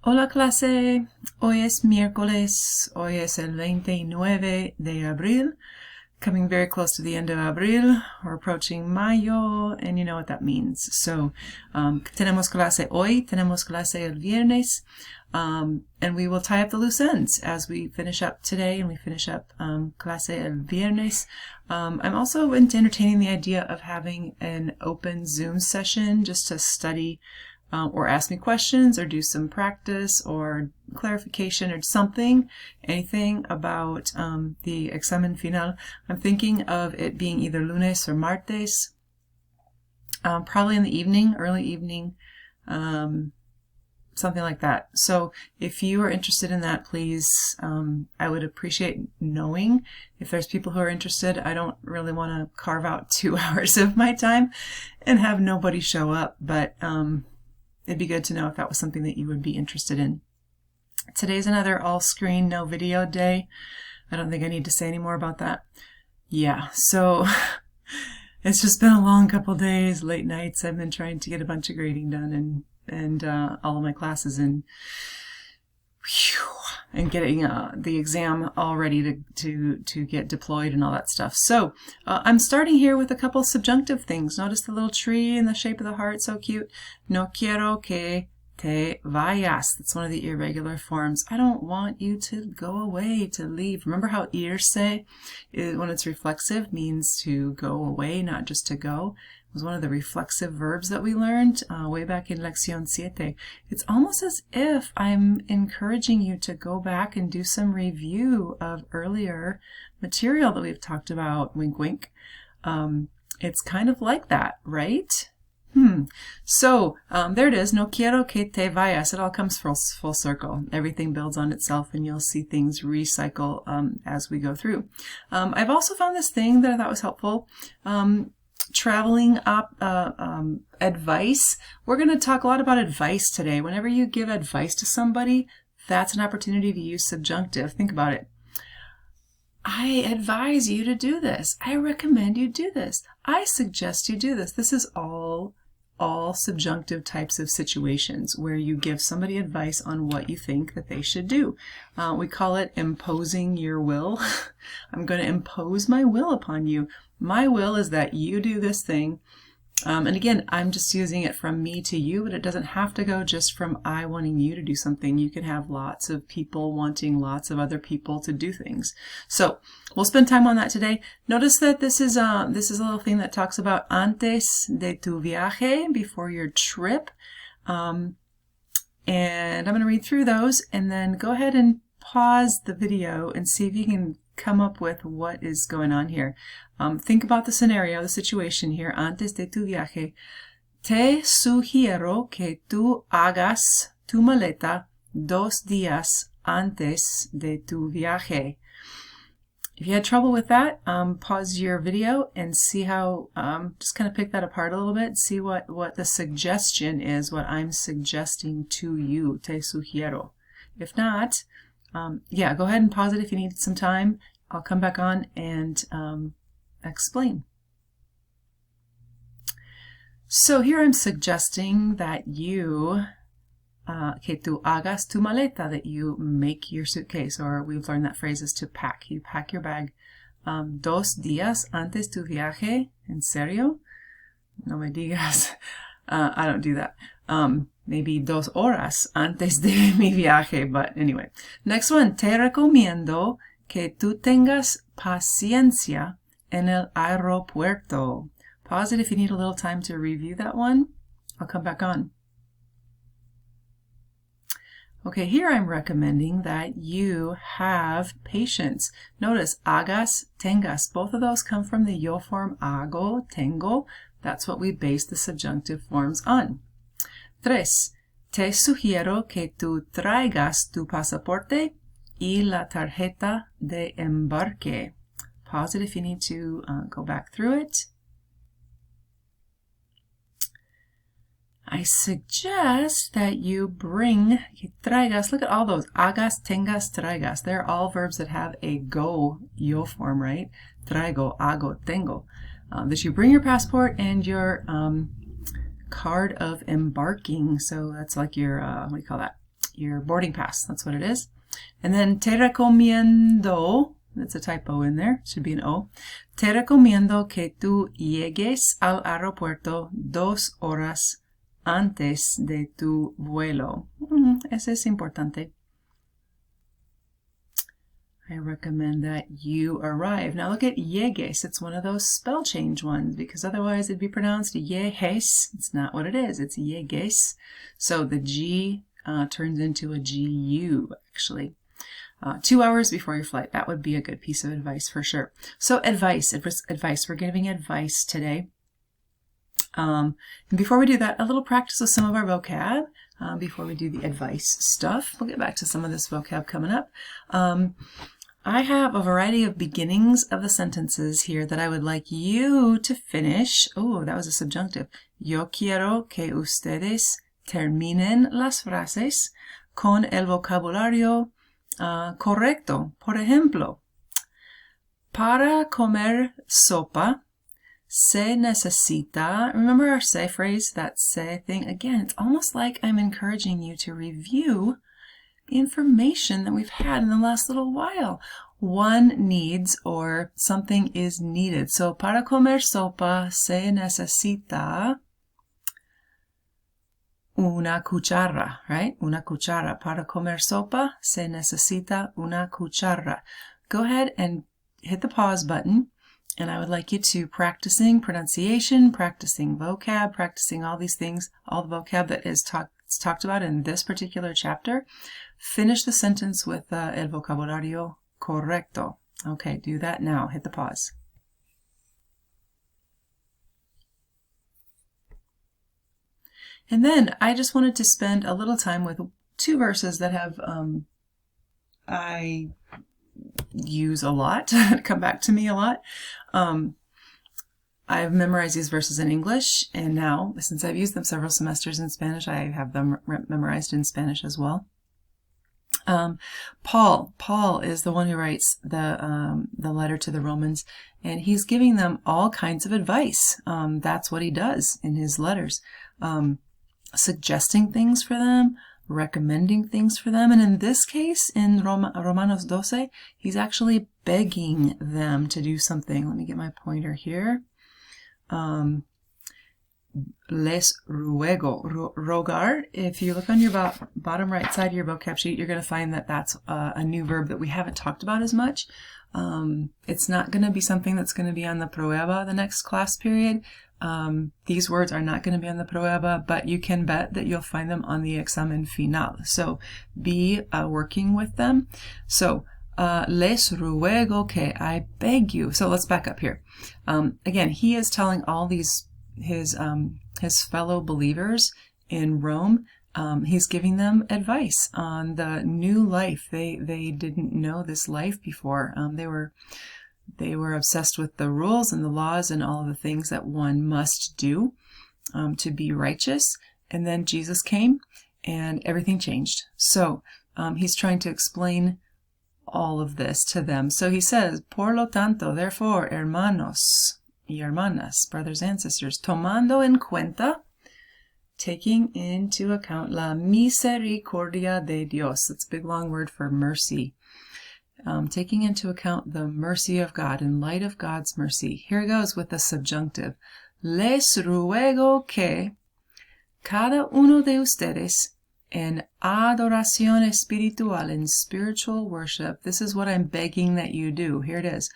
Hola clase, hoy es miércoles, hoy es el 29 de abril, coming very close to the end of abril, we're approaching mayo, and you know what that means. So, tenemos clase hoy, tenemos clase el viernes, and we will tie up the loose ends as we finish up today and we finish up clase el viernes. I'm also entertaining the idea of having an open Zoom session just to study or ask me questions or do some practice or clarification or something, anything about the examen final. I'm thinking of it being either lunes or martes, probably in the evening, early evening, something like that. So if you are interested in that, please, I would appreciate knowing if there's people who are interested. I don't really want to carve out 2 hours of my time and have nobody show up, but it'd be good to know if that was something that you would be interested in. Today's another all screen, no video day. I don't think I need to say any more about that. Yeah, so it's just been a long couple days, late nights. I've been trying to get a bunch of grading done and all of my classes in. And getting the exam all ready to get deployed and all that stuff. So I'm starting here with a couple subjunctive things. Notice the little tree in the shape of the heart, so cute. No quiero que te vayas. That's one of the irregular forms. I don't want you to go away, to leave. Remember how irse, when it's reflexive, means to go away, not just to go. It was one of the reflexive verbs that we learned way back in Lección 7. It's almost as if I'm encouraging you to go back and do some review of earlier material that we've talked about, wink wink. It's kind of like that, right? So there it is. No quiero que te vayas. It all comes full circle. Everything builds on itself, and you'll see things recycle as we go through. I've also found this thing that I thought was helpful. Traveling up advice. We're going to talk a lot about advice today. Whenever you give advice to somebody, that's an opportunity to use subjunctive. Think about it. I advise you to do this. I recommend you do this. I suggest you do this. This is all subjunctive types of situations where you give somebody advice on what you think that they should do. We call it imposing your will. I'm going to impose my will upon you. My will is that you do this thing. And again, I'm just using it from me to you, but it doesn't have to go just from I wanting you to do something. You can have lots of people wanting lots of other people to do things. So we'll spend time on that today. Notice that this is a little thing that talks about antes de tu viaje, before your trip. And I'm going to read through those and then go ahead and pause the video and see if you can come up with what is going on here. Think about the scenario, the situation here. Antes de tu viaje, te sugiero que tú hagas tu maleta 2 días antes de tu viaje. If you had trouble with that, pause your video and see how, just kind of pick that apart a little bit, see what the suggestion is, what I'm suggesting to you, te sugiero. If not, yeah, go ahead and pause it if you need some time. I'll come back on and explain. So here I'm suggesting that you, que tú hagas tu maleta, that you make your suitcase, or we've learned that phrase is to pack. You pack your bag 2 días antes tu viaje. ¿En serio? No me digas. I don't do that. Maybe 2 horas antes de mi viaje, but anyway. Next one, te recomiendo que tú tengas paciencia en el aeropuerto. Pause it if you need a little time to review that one. I'll come back on. Okay, here I'm recommending that you have patience. Notice, hagas, tengas. Both of those come from the yo form hago, tengo. That's what we base the subjunctive forms on. 3. Te sugiero que tú traigas tu pasaporte y la tarjeta de embarque. Pause it if you need to go back through it. I suggest that you bring, que traigas, look at all those, hagas, tengas, traigas. They're all verbs that have a go, yo form, right? Traigo, hago, tengo. That you bring your passport and your card of embarking. So that's like your, what do you call that? your boarding pass. That's what it is. And then te recomiendo, that's a typo in there, should be an O. Te recomiendo que tú llegues al aeropuerto 2 horas antes de tu vuelo. Eso es importante. I recommend that you arrive. Now look at llegues. It's one of those spell change ones because otherwise it'd be pronounced llegues. It's not what it is. It's llegues. So the G turns into a GU actually. 2 hours before your flight. That would be a good piece of advice for sure. So advice. We're giving advice today. And before we do that, a little practice with some of our vocab before we do the advice stuff. We'll get back to some of this vocab coming up. I have a variety of beginnings of the sentences here that I would like you to finish. Oh, that was a subjunctive. Yo quiero que ustedes terminen las frases con el vocabulario correcto. Por ejemplo, para comer sopa se necesita. Remember our se phrase, that se thing? Again, it's almost like I'm encouraging you to review the information that we've had in the last little while. One needs or something is needed. So, para comer sopa se necesita una cuchara, right? Una cuchara. Para comer sopa se necesita una cuchara. Go ahead and hit the pause button. And I would like you to practicing pronunciation, practicing vocab, practicing all these things, all the vocab that is talked about in this particular chapter. Finish the sentence with el vocabulario correcto. Okay, do that now. Hit the pause. And then I just wanted to spend a little time with 2 verses that have I use a lot, come back to me a lot. I've memorized these verses in English, and now, since I've used them several semesters in Spanish, I have them memorized in Spanish as well. Paul is the one who writes the letter to the Romans, and he's giving them all kinds of advice. That's what he does in his letters, suggesting things for them, recommending things for them, and in this case, in Romanos 12, he's actually begging them to do something. Let me get my pointer here. Les ruego. Rogar, if you look on your bottom right side of your vocab sheet, you're going to find that that's a new verb that we haven't talked about as much. It's not going to be something that's going to be on the prueba the next class period. These words are not going to be on the prueba, but you can bet that you'll find them on the examen final. So be working with them. So les ruego que, I beg you. So let's back up here. Again, he is telling all these his fellow believers in Rome. He's giving them advice on the new life. They didn't know this life before. They were obsessed with the rules and the laws and all of the things that one must do to be righteous. And then Jesus came and everything changed. So he's trying to explain all of this to them. So he says, por lo tanto, therefore, hermanos y hermanas, brothers and sisters, tomando en cuenta, taking into account la misericordia de Dios. It's a big long word for mercy. Taking into account the mercy of God, in light of God's mercy. Here it goes with the subjunctive. Les ruego que cada uno de ustedes en adoración espiritual, in spiritual worship, this is what I'm begging that you do. Here it is.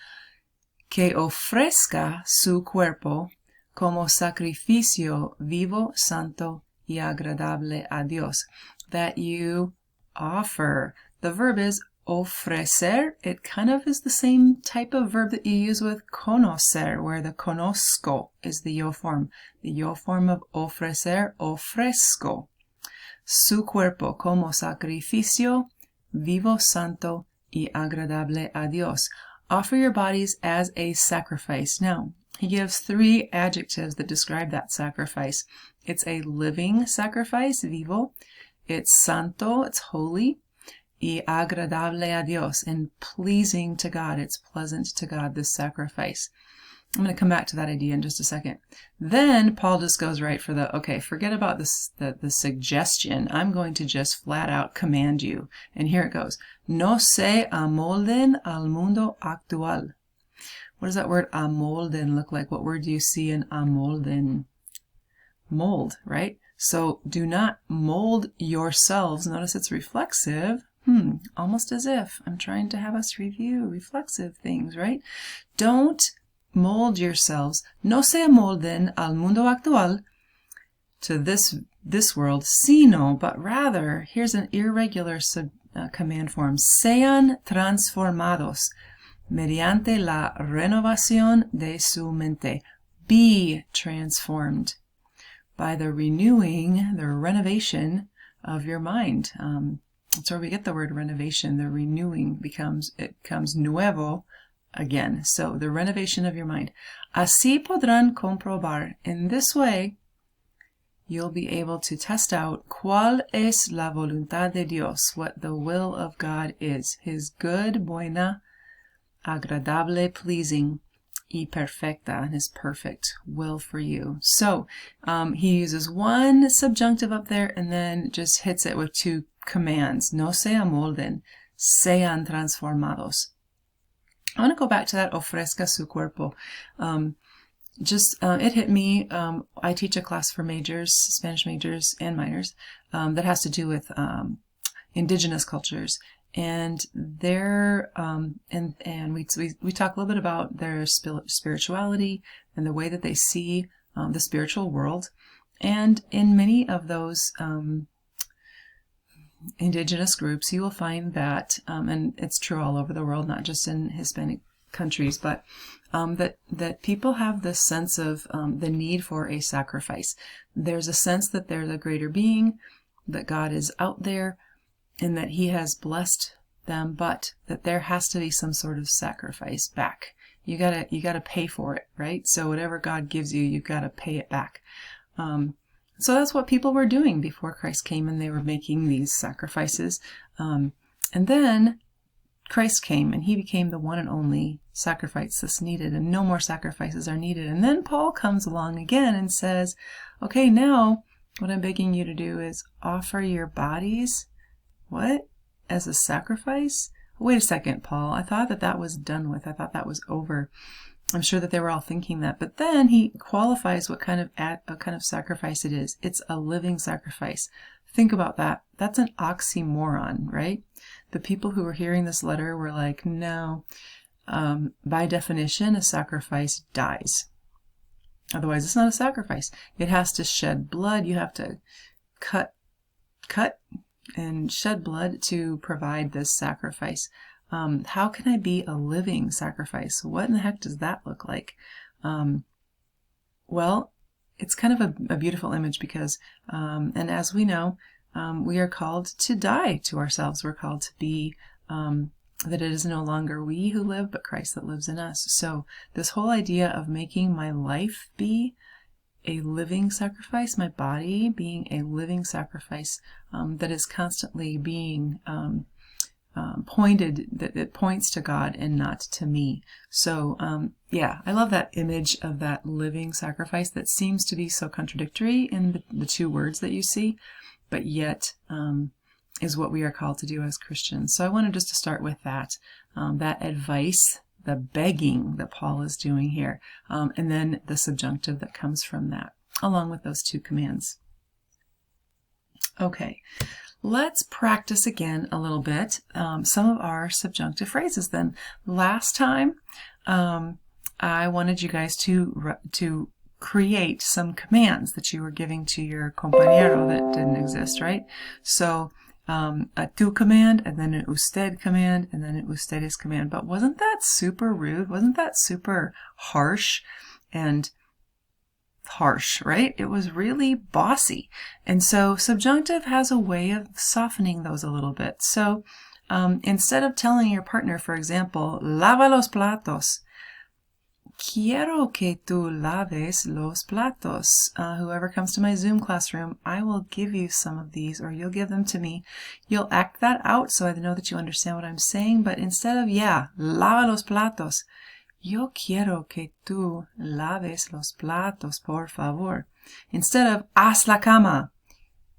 Que ofrezca su cuerpo como sacrificio vivo, santo y agradable a Dios. That you offer. The verb is ofrecer. It kind of is the same type of verb that you use with conocer, where the conozco is the yo form. The yo form of ofrecer, ofrezco. Su cuerpo como sacrificio vivo, santo y agradable a Dios. Offer your bodies as a sacrifice. Now, he gives 3 adjectives that describe that sacrifice. It's a living sacrifice, vivo. It's santo, it's holy. Y agradable a Dios, and pleasing to God. It's pleasant to God, this sacrifice. I'm going to come back to that idea in just a second. Then Paul just goes right for the, okay, forget about this, the suggestion. I'm going to just flat out command you. And here it goes. No se amolden al mundo actual. What does that word amolden look like? What word do you see in amolden? Mold, right? So do not mold yourselves. Notice it's reflexive. Almost as if I'm trying to have us review reflexive things, right? Don't mold yourselves. No se amolden al mundo actual, to this world, sino, but rather, here's an irregular command form. Sean transformados mediante la renovación de su mente. Be transformed by the renewing, the renovation of your mind. That's where we get the word renovation. The renewing becomes nuevo again. So the renovation of your mind. Así podrán comprobar. In this way, you'll be able to test out cuál es la voluntad de Dios, what the will of God is. His good, buena, agradable, pleasing, y perfecta, and his perfect will for you. So he uses one subjunctive up there and then just hits it with two commands. No se amolden, sean transformados. I want to go back to that ofrezca su cuerpo. It hit me. I teach a class for majors, Spanish majors and minors, that has to do with indigenous cultures. And their and we talk a little bit about their spirituality and the way that they see the spiritual world. And in many of those indigenous groups, you will find that, and it's true all over the world, not just in Hispanic countries, but that people have this sense of the need for a sacrifice. There's a sense that there's a greater being, that God is out there, and that he has blessed them, but that there has to be some sort of sacrifice back. You gotta pay for it, right? So whatever God gives you, you've got to pay it back. So that's what people were doing before Christ came, and they were making these sacrifices. And then Christ came, and he became the one and only sacrifice that's needed, and no more sacrifices are needed. And then Paul comes along again and says, okay, now what I'm begging you to do is offer your bodies. What? As a sacrifice? Wait a second, Paul. I thought that was done with. I thought that was over. I'm sure that they were all thinking that. But then he qualifies what kind of sacrifice it is. It's a living sacrifice. Think about that. That's an oxymoron, right? The people who were hearing this letter were like, no, by definition, a sacrifice dies. Otherwise, it's not a sacrifice. It has to shed blood. You have to cut and shed blood to provide this sacrifice. How can I be a living sacrifice? What in the heck does that look like? Well, it's kind of a beautiful image because, and as we know, we are called to die to ourselves. We're called to be, that it is no longer we who live, but Christ that lives in us. So this whole idea of making my life be a living sacrifice, my body being a living sacrifice, that is constantly being pointed, that it points to God and not to me. So yeah, I love that image of that living sacrifice that seems to be so contradictory in the two words that you see, but yet is what we are called to do as Christians. So I wanted just to start with that advice, the begging that Paul is doing here, and then the subjunctive that comes from that, along with those two commands. Okay, let's practice again a little bit some of our subjunctive phrases then. Last time, I wanted you guys to create some commands that you were giving to your compañero that didn't exist, right? So a tú command, and then an usted command, and then an ustedes command. But wasn't that super rude? Wasn't that super harsh? And harsh, right? It was really bossy. And so subjunctive has a way of softening those a little bit. So instead of telling your partner, for example, lava los platos, quiero que tú laves los platos. Whoever comes to my Zoom classroom, I will give you some of these, or you'll give them to me. You'll act that out so I know that you understand what I'm saying. But instead of, yeah, lava los platos, Yo quiero que tú laves los platos, por favor. Instead of haz la cama,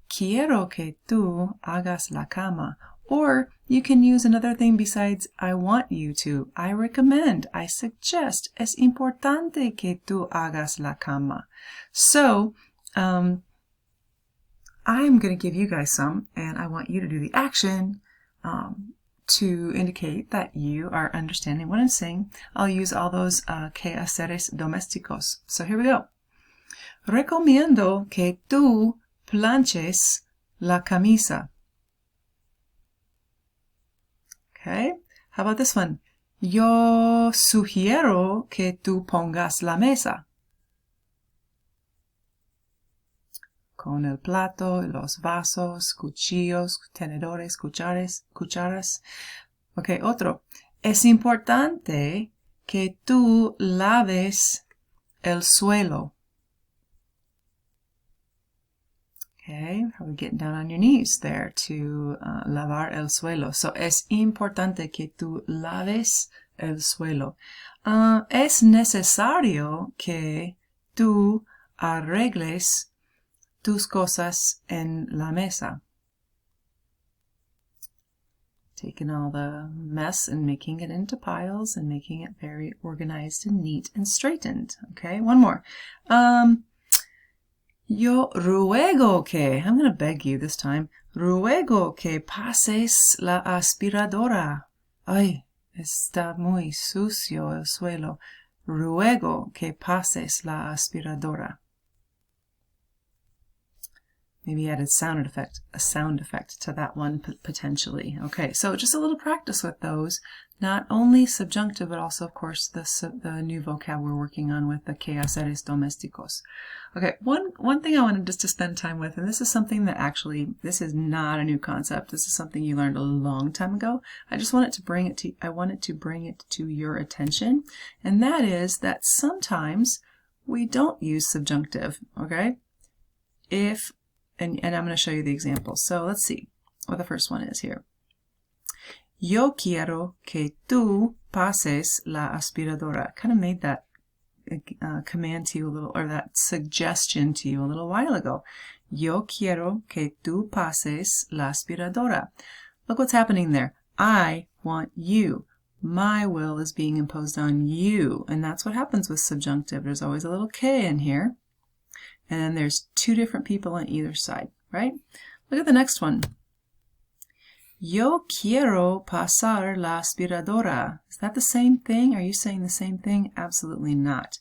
quiero que tú hagas la cama. Or you can use another thing besides I want you to. I recommend, I suggest. Es importante que tú hagas la cama. So, I'm going to give you guys some, and I want you to do the action to indicate that you are understanding what I'm saying. I'll use all those quehaceres domésticos. So here we go. Recomiendo que tú planches la camisa. Okay, how about this one? Yo sugiero que tú pongas la mesa. Con el plato, los vasos, cuchillos, tenedores, cucharas. Okay, otro. Es importante que tú laves el suelo. Okay, probably getting down on your knees there to lavar el suelo. So, es importante que tú laves el suelo. Es necesario que tú arregles tus cosas en la mesa. Taking all the mess and making it into piles and making it very organized and neat and straightened. Okay, one more. Yo ruego que, I'm going to beg you this time, ruego que pases la aspiradora. Ay, está muy sucio el suelo. Ruego que pases la aspiradora. Maybe add a sound effect to that one potentially. Okay, so just a little practice with those. Not only subjunctive, but also, of course, the new vocab we're working on with the quehaceres domésticos. Okay, one thing I wanted just to spend time with, and this is something that actually, this is not a new concept. This is something you learned a long time ago. I wanted to bring it to your attention, and that is that sometimes we don't use subjunctive. Okay, and I'm going to show you the example. So let's see what the first one is here. Yo quiero que tú pases la aspiradora. Kind of made that command to you a little, or that suggestion to you a little while ago. Yo quiero que tú pases la aspiradora. Look what's happening there. I want you. My will is being imposed on you. And that's what happens with subjunctive. There's always a little K in here. And then there's two different people on either side, right? Look at the next one. Yo quiero pasar la aspiradora. Is that the same thing? Are you saying the same thing? Absolutely not.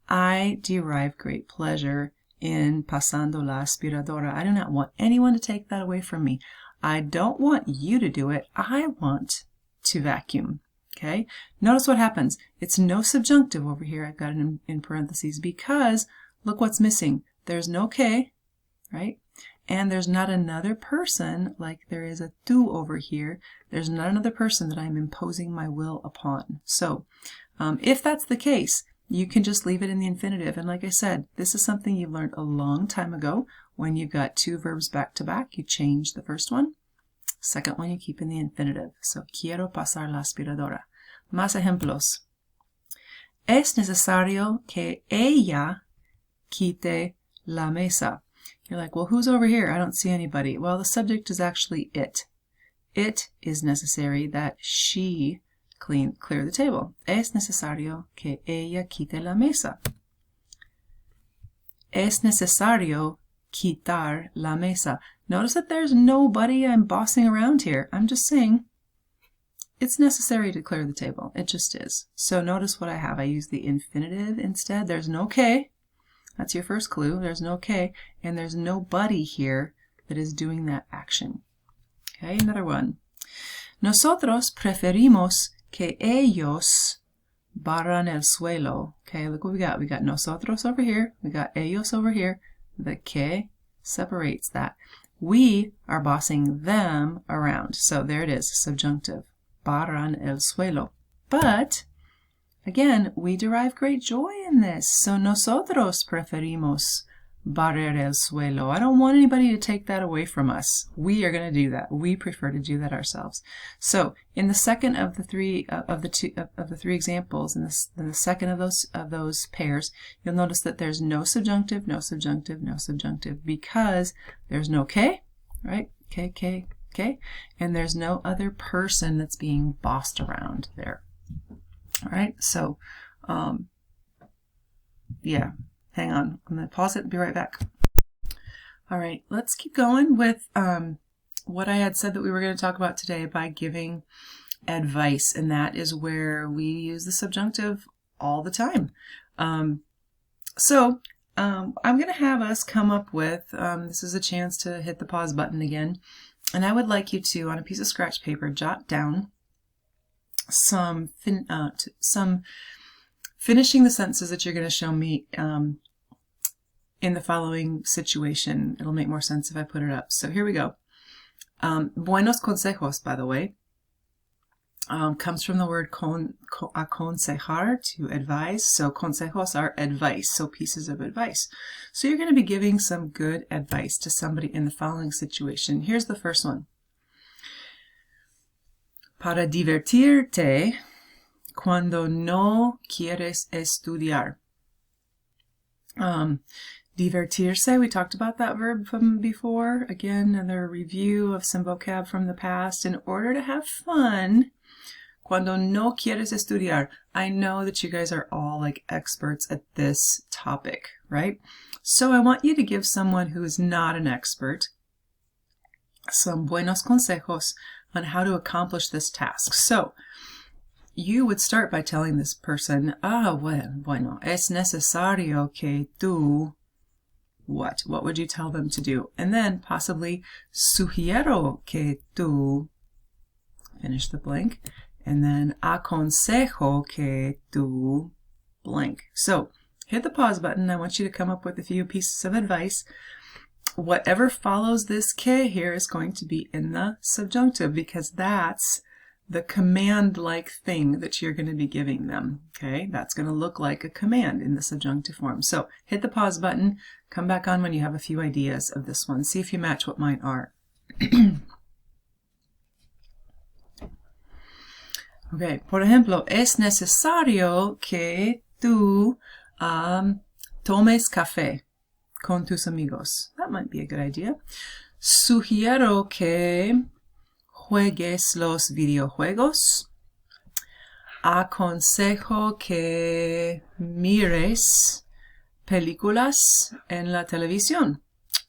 I derive great pleasure in pasando la aspiradora. I do not want anyone to take that away from me. I don't want you to do it. I want to vacuum. Okay? Notice what happens. It's no subjunctive over here. I've got it in parentheses because look what's missing. There's no K, right? And there's not another person like there is a tú over here. There's not another person that I'm imposing my will upon. So if that's the case, you can just leave it in the infinitive. And like I said, this is something you learned a long time ago. When you've got two verbs back to back, you change the first one. Second one, you keep in the infinitive. So, quiero pasar la aspiradora. Más ejemplos. Es necesario que ella quite la mesa. You're like, well, who's over here? I don't see anybody. Well, the subject is actually it. It is necessary that she clear the table. Es necesario que ella quite la mesa. Es necesario quitar la mesa. Notice that there's nobody I'm bossing around here. I'm just saying it's necessary to clear the table. It just is. So notice what I have. I use the infinitive instead. There's no K. That's your first clue. There's no K, and there's nobody here that is doing that action. Okay, another one. Nosotros preferimos que ellos barran el suelo. Okay, look what we got. We got nosotros over here. We got ellos over here. The que separates that. We are bossing them around. So there it is, subjunctive. Barran el suelo. But again, we derive great joy in this. So nosotros preferimos barrer el suelo. I don't want anybody to take that away from us. We are going to do that. We prefer to do that ourselves. So in the second of the three examples, in the second of those pairs, you'll notice that there's no subjunctive, no subjunctive, no subjunctive, because there's no K, right? K, and there's no other person that's being bossed around there. All right, so yeah, hang on. I'm going to pause it and be right back. All right, let's keep going with what I had said that we were going to talk about today by giving advice, and that is where we use the subjunctive all the time. I'm going to have us come up with, this is a chance to hit the pause button again, and I would like you to, on a piece of scratch paper, jot down some finishing the sentences that you're going to show me in the following situation. It'll make more sense if I put it up. So here we go. Buenos consejos, by the way, comes from the word aconsejar, to advise. So consejos are advice, so pieces of advice. So you're going to be giving some good advice to somebody in the following situation. Here's the first one. Para divertirte cuando no quieres estudiar. Divertirse, we talked about that verb from before. Again, another review of some vocab from the past. In order to have fun, cuando no quieres estudiar. I know that you guys are all like experts at this topic, right? So I want you to give someone who is not an expert some buenos consejos on how to accomplish this task. So you would start by telling this person, bueno, es necesario que tú, what? What would you tell them to do? And then possibly, sugiero que tú, finish the blank, and then aconsejo que tú, blank. So hit the pause button. I want you to come up with a few pieces of advice. Whatever follows this que here is going to be in the subjunctive, because that's the command-like thing that you're going to be giving them. Okay, that's going to look like a command in the subjunctive form. So hit the pause button, come back on when you have a few ideas of this one. See if you match what mine are. Okay, por ejemplo, es necesario que tú tomes café con tus amigos. That might be a good idea. Sugiero que juegues los videojuegos. Aconsejo que mires películas en la televisión.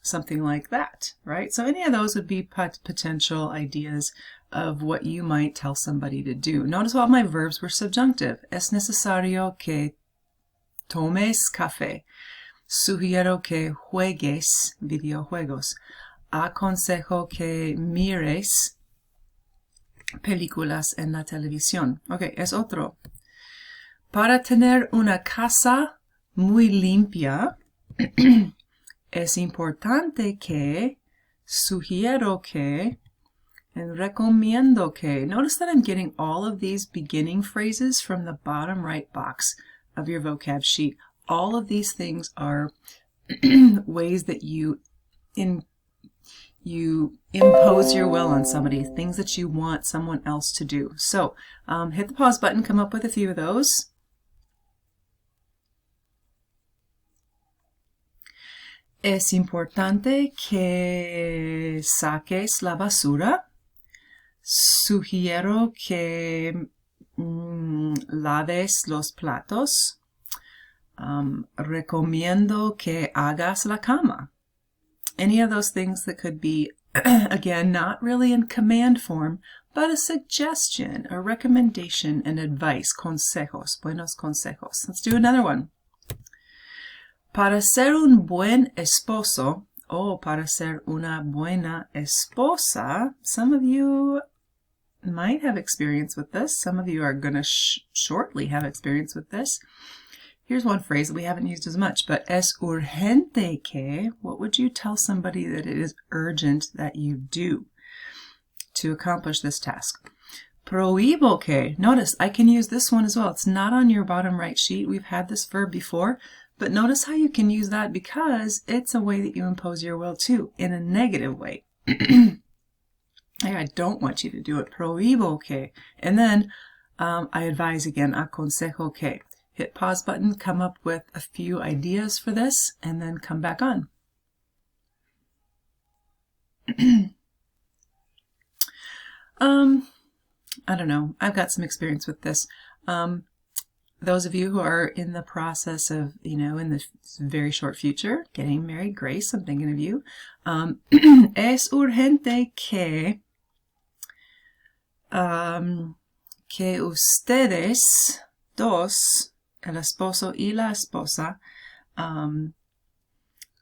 Something like that, right? So any of those would be potential ideas of what you might tell somebody to do. Notice all my verbs were subjunctive. Es necesario que tomes café. Sugiero que juegues videojuegos. Aconsejo que mires películas en la televisión. Ok, es otro. Para tener una casa muy limpia, es importante que, sugiero que, and recomiendo que. Notice that I'm getting all of these beginning phrases from the bottom right box of your vocab sheet. All of these things are ways that you impose your will on somebody, things that you want someone else to do. So hit the pause button, come up with a few of those. Es importante que saques la basura. Sugiero que laves los platos. Recomiendo que hagas la cama. Any of those things that could be, again, not really in command form, but a suggestion, a recommendation, an advice. Consejos, buenos consejos. Let's do another one. Para ser un buen esposo, o para ser una buena esposa, some of you might have experience with this. Some of you are going to shortly have experience with this. Here's one phrase that we haven't used as much, but es urgente que, what would you tell somebody that it is urgent that you do to accomplish this task? Prohíbo que, notice I can use this one as well. It's not on your bottom right sheet. We've had this verb before, But notice how you can use that because it's a way that you impose your will too, in a negative way. I don't want you to do it. Prohíbo que. And then I advise again, aconsejo que. Hit pause button, come up with a few ideas for this, and then come back on. I don't know. I've got some experience with this. Those of you who are in the process of, in the very short future, getting married, Grace, I'm thinking of you. Es urgente que ustedes dos, el esposo y la esposa,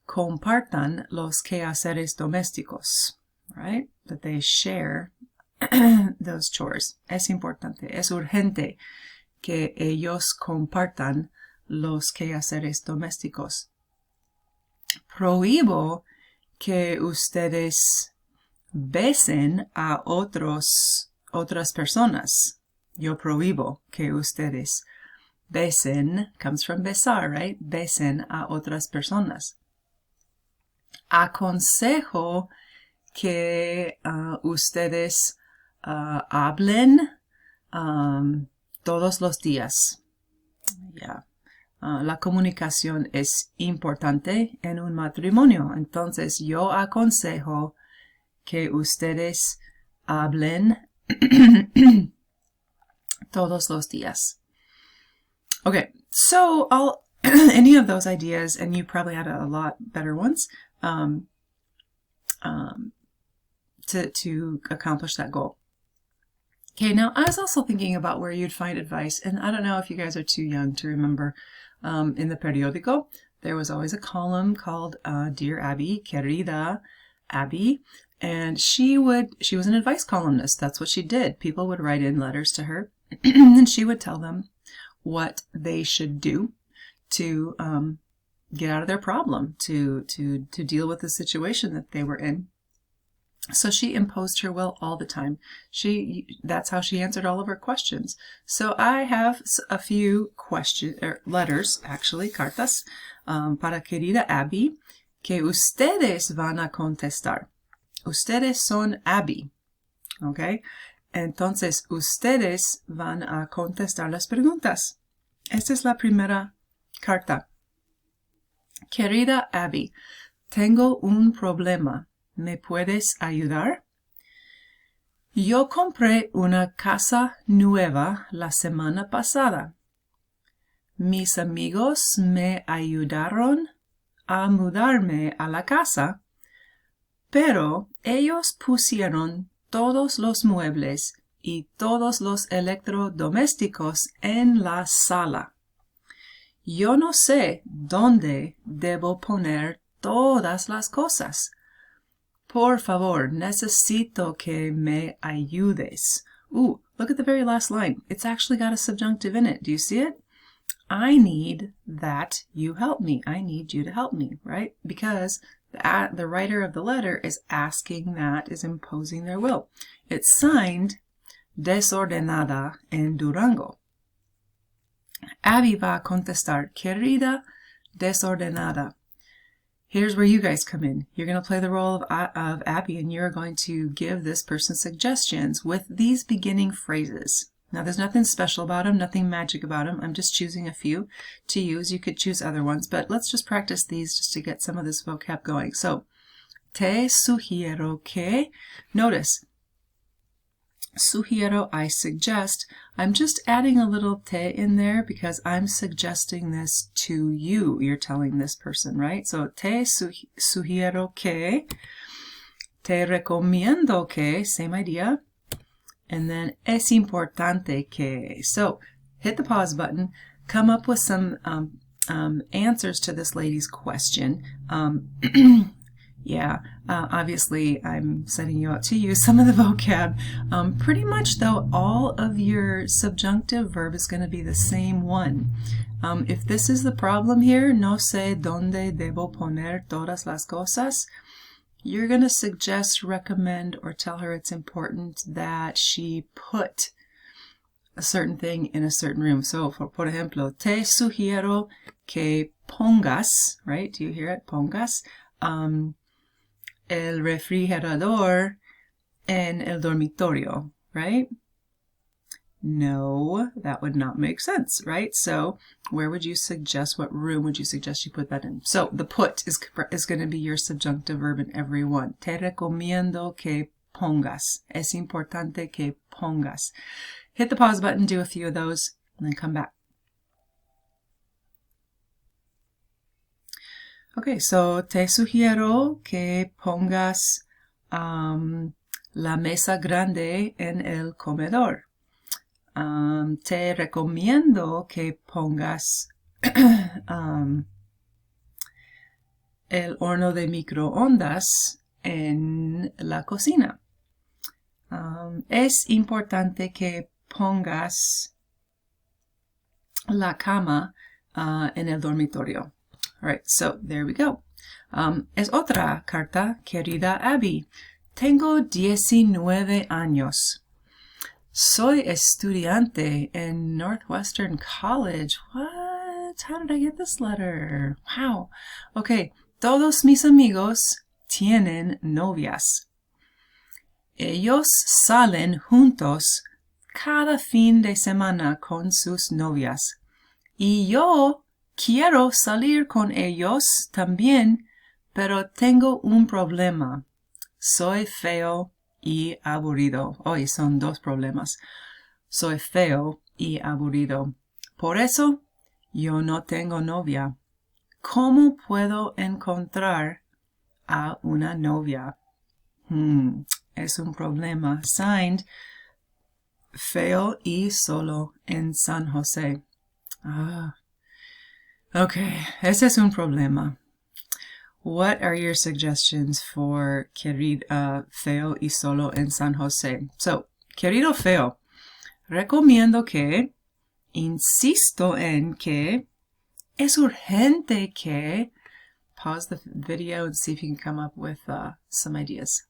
compartan los quehaceres domésticos, right? That they share those chores. Es importante, es urgente que ellos compartan los quehaceres domésticos. Prohíbo que ustedes besen a otras personas. Yo prohíbo que ustedes besen, comes from besar, right? Besen a otras personas. Aconsejo que ustedes hablen todos los días. Yeah. La comunicación es importante en un matrimonio. Entonces yo aconsejo que ustedes hablen todos los días. Okay, so any of those ideas, and you probably had a lot better ones, to accomplish that goal. Okay, now I was also thinking about where you'd find advice, and I don't know if you guys are too young to remember. In the periódico, there was always a column called Dear Abby, Querida Abby, and she was an advice columnist. That's what she did. People would write in letters to her, and she would tell them what they should do to get out of their problem, to deal with the situation that they were in. So she imposed her will all the time. That's how she answered all of her questions. So I have a few letters, actually, cartas, para querida Abby, que ustedes van a contestar. Ustedes son Abby, ¿ok? Entonces, ustedes van a contestar las preguntas. Esta es la primera carta. Querida Abby, tengo un problema. ¿Me puedes ayudar? Yo compré una casa nueva la semana pasada. Mis amigos me ayudaron a mudarme a la casa, pero ellos pusieron todos los muebles y todos los electrodomésticos en la sala. Yo no sé dónde debo poner todas las cosas. Por favor, necesito que me ayudes. Ooh, look at the very last line. It's actually got a subjunctive in it. Do you see it? I need that you help me. I need you to help me, right? Because the writer of the letter is asking that, is imposing their will. It's signed desordenada en Durango. Abby va a contestar, querida desordenada. Here's where you guys come in. You're going to play the role of Abby, and you're going to give this person suggestions with these beginning phrases. Now, there's nothing special about them, nothing magic about them. I'm just choosing a few to use. You could choose other ones, but let's just practice these just to get some of this vocab going. So, te sugiero que, notice, sugiero, I suggest. I'm just adding a little te in there because I'm suggesting this to you. You're telling this person, right? So, te sugiero que, te recomiendo que, same idea. And then, es importante que. So, hit the pause button, come up with some answers to this lady's question. Yeah, obviously I'm setting you up to use some of the vocab. Pretty much though, all of your subjunctive verb is going to be the same one. If this is the problem here, no sé dónde debo poner todas las cosas, you're going to suggest, recommend, or tell her it's important that she put a certain thing in a certain room. So, por ejemplo, te sugiero que pongas, right? Do you hear it? Pongas. El refrigerador en el dormitorio, right? No, that would not make sense, right? So where would you suggest, what room would you suggest you put that in? So the put is going to be your subjunctive verb in every one. Te recomiendo que pongas. Es importante que pongas. Hit the pause button, do a few of those, and then come back. Okay, so te sugiero que pongas la mesa grande en el comedor. Te recomiendo que pongas el horno de microondas en la cocina. Es importante que pongas la cama en el dormitorio. All right, so there we go. Es otra carta, querida Abby. Tengo 19 años. Soy estudiante en Northwestern College. What? How did I get this letter? Wow. Okay, todos mis amigos tienen novias. Ellos salen juntos cada fin de semana con sus novias. Y yo quiero salir con ellos también, pero tengo un problema. Soy feo y aburrido. Hoy son dos problemas. Soy feo y aburrido. Por eso, yo no tengo novia. ¿Cómo puedo encontrar a una novia? Es un problema. Signed, feo y solo en San José. Okay, ese es un problema. What are your suggestions for feo y solo en San José? So, querido feo, recomiendo que, insisto en que, es urgente que, pause the video and see if you can come up with some ideas.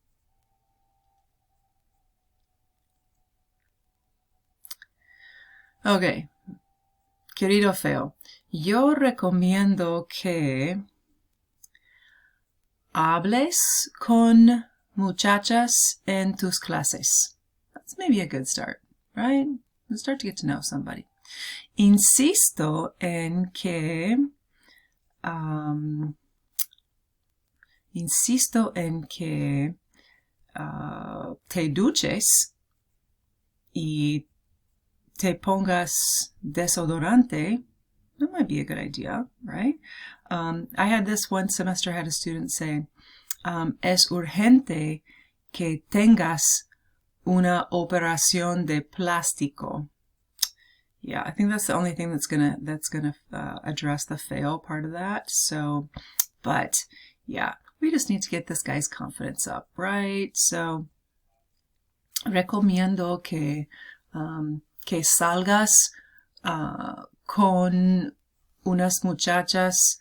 Okay, querido feo, yo recomiendo que hables con muchachas en tus clases. That's maybe a good start, right? Let's start to get to know somebody. Insisto en que te duches y te pongas desodorante. That might be a good idea, right? I had this one semester, I had a student say, es urgente que tengas una operación de plástico. Yeah, I think that's the only thing that's gonna address the fail part of that. So, but yeah, we just need to get this guy's confidence up, right? So, recomiendo que salgas con unas muchachas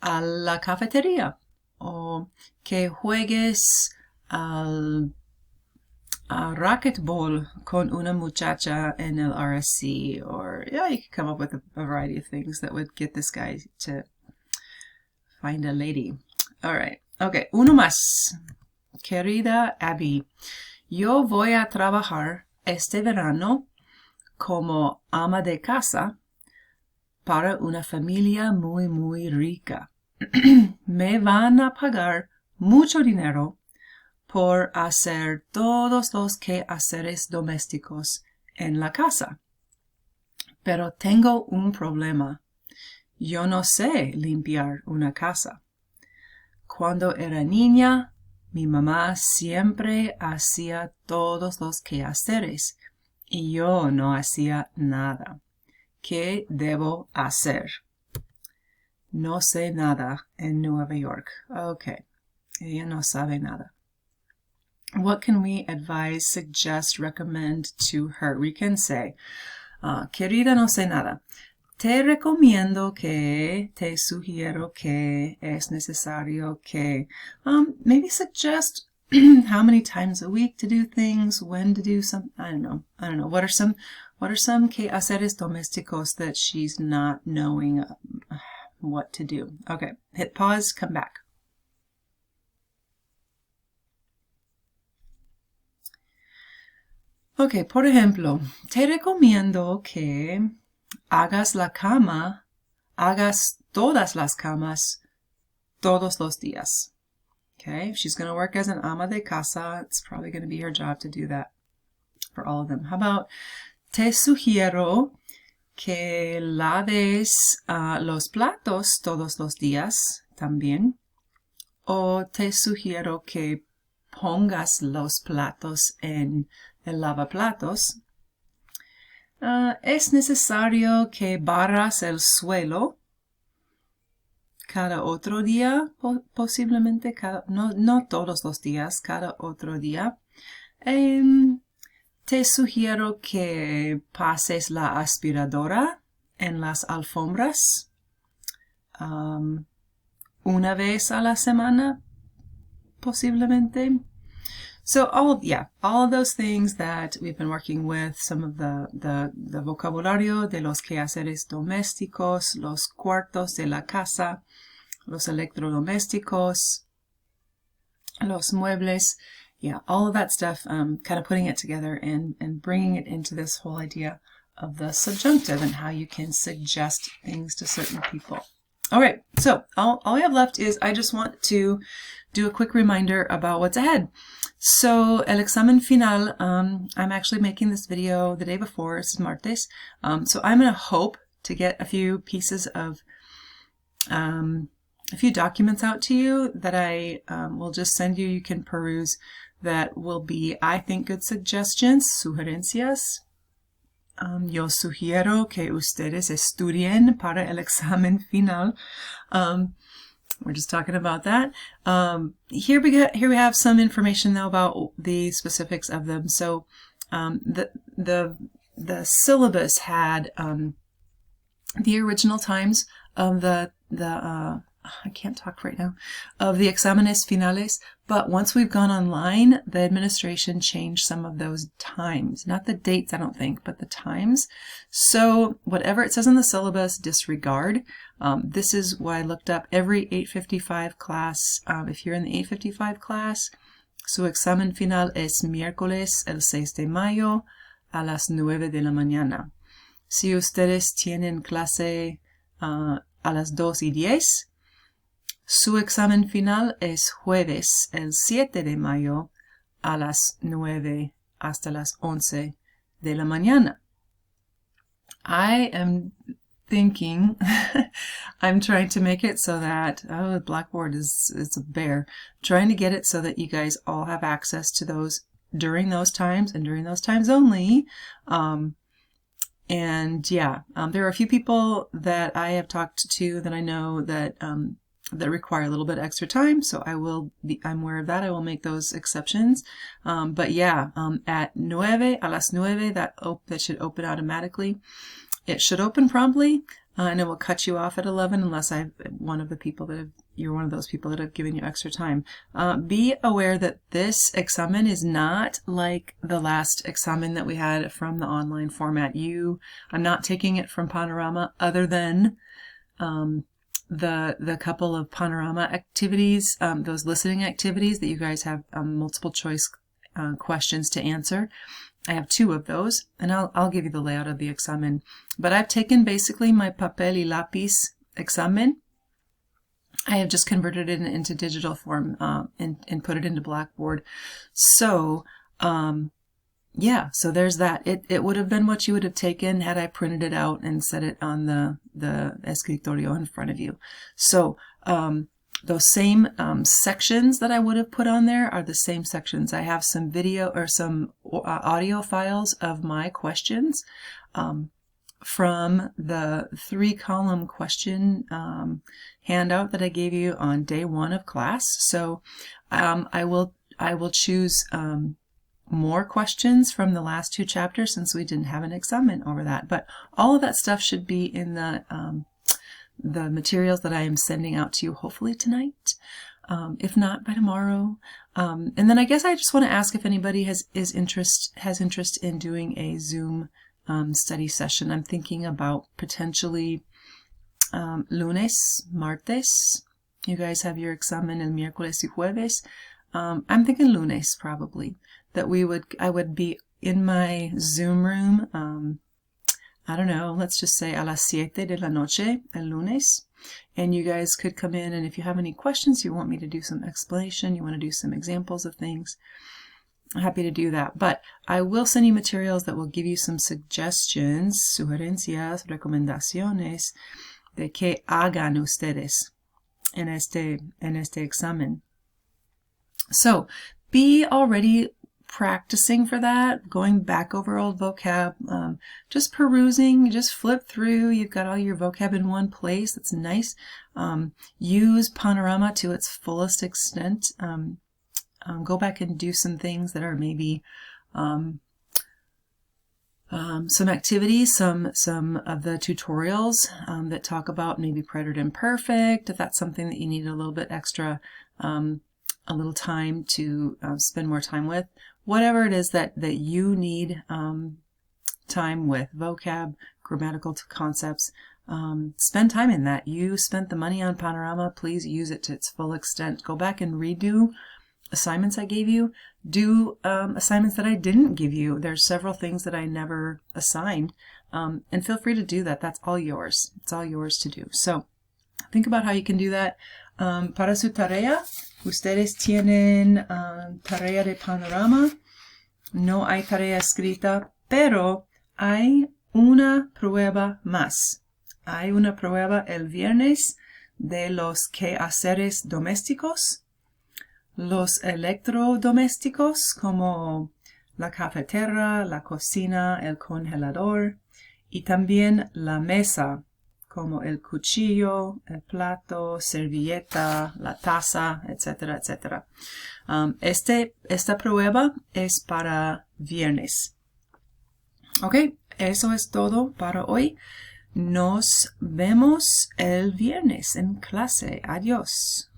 a la cafetería o que juegues a racquetball con una muchacha en el RSC, or yeah, you could come up with a variety of things that would get this guy to find a lady. All right. Okay, uno más. Querida Abby, yo voy a trabajar este verano como ama de casa para una familia muy, muy rica. Me van a pagar mucho dinero por hacer todos los quehaceres domésticos en la casa. Pero tengo un problema. Yo no sé limpiar una casa. Cuando era niña, mi mamá siempre hacía todos los quehaceres y yo no hacía nada. ¿Qué debo hacer? No sé nada en Nueva York. Okay. Ella no sabe nada. What can we advise, suggest, recommend to her? We can say, querida, no sé nada. Te recomiendo que, te sugiero que, es necesario que. Maybe suggest how many times a week to do things, when to do some. I don't know. What are some quehaceres domésticos that she's not knowing what to do. Okay, hit pause, come back. Ok, por ejemplo, te recomiendo que hagas la cama, hagas todas las camas todos los días. Okay, if she's going to work as an ama de casa, it's probably going to be her job to do that for all of them. How about, te sugiero que laves los platos todos los días también. O te sugiero que pongas los platos en el lavaplatos. Es necesario que barras el suelo cada otro día, posiblemente no todos los días, cada otro día. Te sugiero que pases la aspiradora en las alfombras una vez a la semana, posiblemente. So all of those things that we've been working with, some of the vocabulario de los quehaceres domésticos, los cuartos de la casa, los electrodomésticos, los muebles, all of that stuff, kind of putting it together and bringing it into this whole idea of the subjunctive and how you can suggest things to certain people. All right, so all we have left is I just want to do a quick reminder about what's ahead. So, el examen final, I'm actually making this video the day before, it's martes, so I'm going to hope to get a few pieces of, a few documents out to you that I will just send you can peruse, that will be, I think, good suggestions, sugerencias. Yo sugiero que ustedes estudien para el examen final. We're just talking about that. Here we have some information though about the specifics of them. So the syllabus had the original times of the I can't talk right now, of the exámenes finales, but once we've gone online, the administration changed some of those times. Not the dates, I don't think, but the times. So whatever it says in the syllabus, disregard. This is why I looked up every 855 class. If you're in the 855 class, su examen final es miércoles el 6 de mayo a las 9 de la mañana. Si ustedes tienen clase a las 2:10, su examen final es jueves el 7 de mayo a las 9 hasta las 11 de la mañana. I am thinking, I'm trying to make it so that, Blackboard it's a bear, trying to get it so that you guys all have access to those during those times and during those times only. There are a few people that I have talked to that I know that that require a little bit extra time, so I'm aware of that. I will make those exceptions. At 9, a las 9, that should open automatically. It should open promptly, and it will cut you off at 11 unless you're one of those people that have given you extra time. Be aware that this examen is not like the last examen that we had from the online format. I'm not taking it from Panorama, other than the couple of Panorama activities, those listening activities that you guys have multiple choice questions to answer. I have 2 of those, and I'll give you the layout of the examen. But I've taken basically my papel y lápiz examen. I have just converted it into digital form and put it into Blackboard. So, so there's that. It would have been what you would have taken had I printed it out and set it on the escritorio in front of you. So, those same sections that I would have put on there are the same sections. I have some video or some audio files of my questions from the 3-column question handout that I gave you on day 1 of class. So I will choose more questions from the last 2 chapters, since we didn't have an examen over that. But all of that stuff should be in the materials that I am sending out to you hopefully tonight, if not by tomorrow. And then I guess I just want to ask if anybody has interest in doing a Zoom study session. I'm thinking about potentially lunes, martes. You guys have your examen el miércoles y jueves. I'm thinking lunes probably. That I would be in my Zoom room, I don't know, let's just say a las 7 de la noche el lunes. And you guys could come in, and if you have any questions, you want me to do some explanation, you want to do some examples of things, I'm happy to do that. But I will send you materials that will give you some suggestions, sugerencias, recomendaciones de que hagan ustedes en este examen. So be already practicing for that, going back over old vocab, just perusing, just flip through. You've got all your vocab in one place. That's nice. Use Panorama to its fullest extent. Go back and do some things that are maybe some activities, some of the tutorials that talk about maybe preterite imperfect, if that's something that you need a little bit extra, a little time to spend more time with. Whatever it is that you need time with, vocab, grammatical concepts, spend time in that. You spent the money on Panorama, please use it to its full extent. Go back and redo assignments I gave you. Do assignments that I didn't give you. There's several things that I never assigned, and feel free to do that. That's all yours. It's all yours to do. So think about how you can do that. Para su tarea, ustedes tienen tarea de Panorama. No hay tarea escrita, pero hay una prueba más. Hay una prueba el viernes de los quehaceres domésticos. Los electrodomésticos como la cafetera, la cocina, el congelador, y también la mesa como el cuchillo, el plato, servilleta, la taza, etcétera, etcétera. Esta prueba es para viernes. Ok, eso es todo para hoy. Nos vemos el viernes en clase. Adiós.